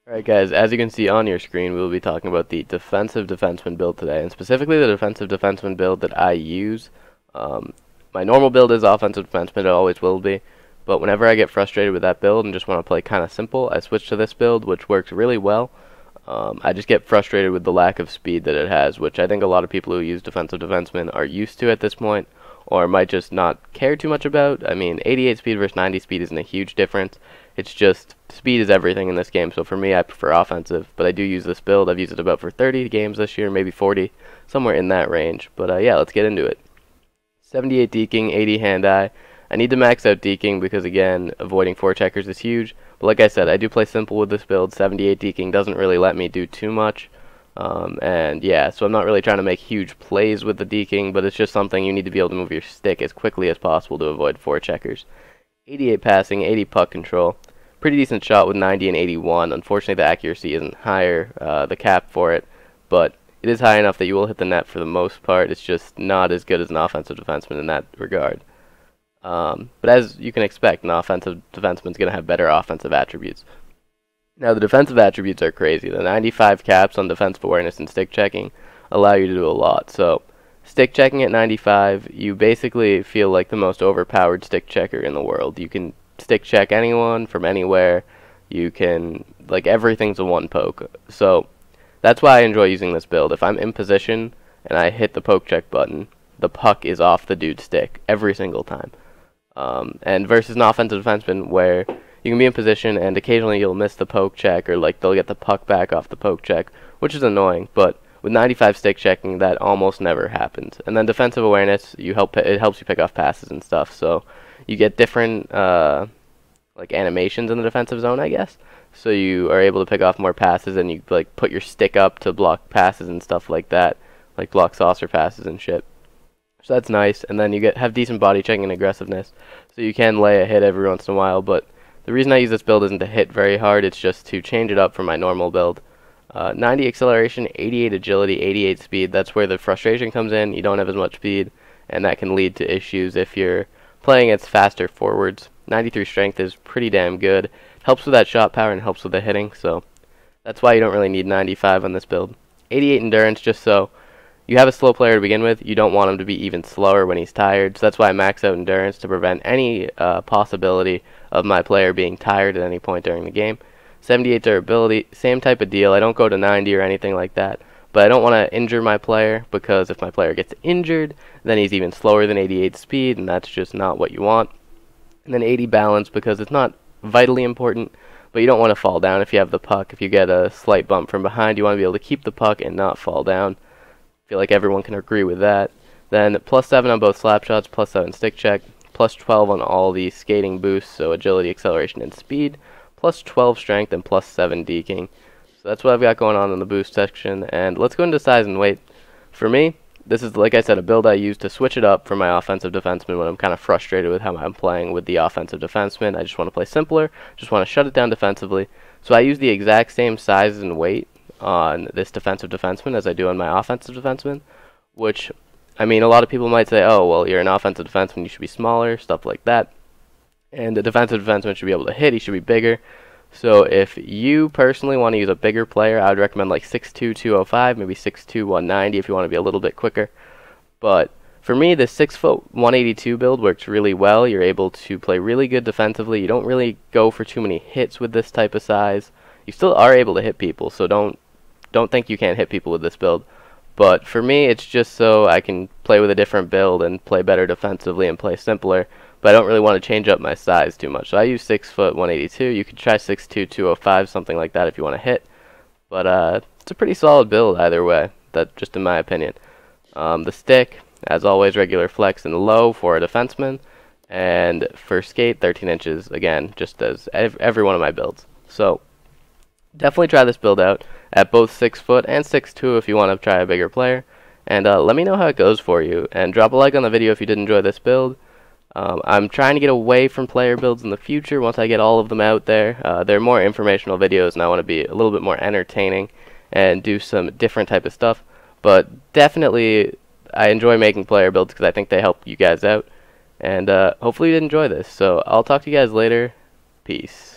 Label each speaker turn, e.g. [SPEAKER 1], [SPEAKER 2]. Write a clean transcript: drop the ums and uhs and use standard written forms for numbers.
[SPEAKER 1] Alright guys, as you can see on your screen, we will be talking about the defensive defenseman build today, and specifically the defensive defenseman build that I use. My normal build is offensive defenseman, it always will be, but whenever I get frustrated with that build and just want to play kind of simple, I switch to this build, which works really well. I just get frustrated with the lack of speed that it has, which I think a lot of people who use defensive defenseman are used to at this point, or might just not care too much about. I mean, 88 speed versus 90 speed isn't a huge difference. It's just speed is everything in this game, so for me, I prefer offensive, but I do use this build. I've used it about for 30 games this year, maybe 40, somewhere in that range. But yeah, let's get into it. 78 deking, 80 hand-eye. I need to max out deking because, again, avoiding forecheckers is huge. But like I said, I do play simple with this build. 78 deking doesn't really let me do too much. And yeah, so I'm not really trying to make huge plays with the deking, but it's just something you need to be able to move your stick as quickly as possible to avoid forecheckers. 88 passing, 80 puck control. Pretty decent shot with 90 and 81. Unfortunately, the accuracy isn't higher, the cap for it, but it is high enough that you will hit the net for the most part. It's just not as good as an offensive defenseman in that regard. But as you can expect, an offensive defenseman is going to have better offensive attributes. Now, the defensive attributes are crazy. The 95 caps on defensive awareness and stick checking allow you to do a lot. So, stick checking at 95, you basically feel like the most overpowered stick checker in the world. You can stick check anyone from anywhere. You can, like, everything's a one poke. So, that's why I enjoy using this build. If I'm in position and I hit the poke check button, the puck is off the dude's stick every single time. And versus an offensive defenseman where you can be in position and occasionally you'll miss the poke check, or like they'll get the puck back off the poke check, which is annoying, but with 95 stick checking that almost never happens. And then defensive awareness, it helps you pick off passes and stuff, so you get different like animations in the defensive zone, I guess. So you are able to pick off more passes, and you like put your stick up to block passes and stuff like that, like block saucer passes and shit. So that's nice, and then you have decent body checking and aggressiveness, so you can lay a hit every once in a while. But the reason I use this build isn't to hit very hard, it's just to change it up from my normal build. 90 acceleration, 88 agility, 88 speed, that's where the frustration comes in. You don't have as much speed, and that can lead to issues if you're playing against faster forwards. 93 strength is pretty damn good. Helps with that shot power and helps with the hitting, so that's why you don't really need 95 on this build. 88 endurance, just so you have a slow player to begin with, you don't want him to be even slower when he's tired, so that's why I max out endurance to prevent any possibility of my player being tired at any point during the game. 78 durability, same type of deal. I don't go to 90 or anything like that, but I don't want to injure my player, because if my player gets injured, then he's even slower than 88 speed, and that's just not what you want. And then 80 balance, because it's not vitally important, but you don't want to fall down if you have the puck. If you get a slight bump from behind, you want to be able to keep the puck and not fall down. I feel like everyone can agree with that. Then +7 on both slap shots, +7 stick check, +12 on all the skating boosts, so agility, acceleration, and speed, +12 strength, and +7 deking. So that's what I've got going on in the boost section, and let's go into size and weight. For me, this is, like I said, a build I use to switch it up for my offensive defenseman when I'm kind of frustrated with how I'm playing with the offensive defenseman. I just want to play simpler, just want to shut it down defensively. So I use the exact same size and weight on this defensive defenseman as I do on my offensive defenseman, which, I mean, a lot of people might say, oh, well, you're an offensive defenseman, you should be smaller, stuff like that. And the defensive defenseman should be able to hit, he should be bigger. So if you personally want to use a bigger player, I would recommend like 6'2", 205, maybe 6'2", 190 if you want to be a little bit quicker. But for me, the 6', 182 build works really well. You're able to play really good defensively. You don't really go for too many hits with this type of size. You still are able to hit people, so don't think you can't hit people with this build. But for me, it's just so I can play with a different build and play better defensively and play simpler. But I don't really want to change up my size too much. So I use 6', 182. You could try 6'2", 205, something like that if you want to hit. But it's a pretty solid build either way, that just in my opinion. The stick, as always, regular flex and low for a defenseman. And for skate, 13 inches, again, just as every one of my builds. So definitely try this build out at both 6 foot and 6'2" if you want to try a bigger player. And let me know how it goes for you. And drop a like on the video if you did enjoy this build. I'm trying to get away from player builds in the future once I get all of them out there. They're more informational videos, and I want to be a little bit more entertaining and do some different type of stuff. But definitely, I enjoy making player builds because I think they help you guys out. And hopefully you did enjoy this. So I'll talk to you guys later. Peace.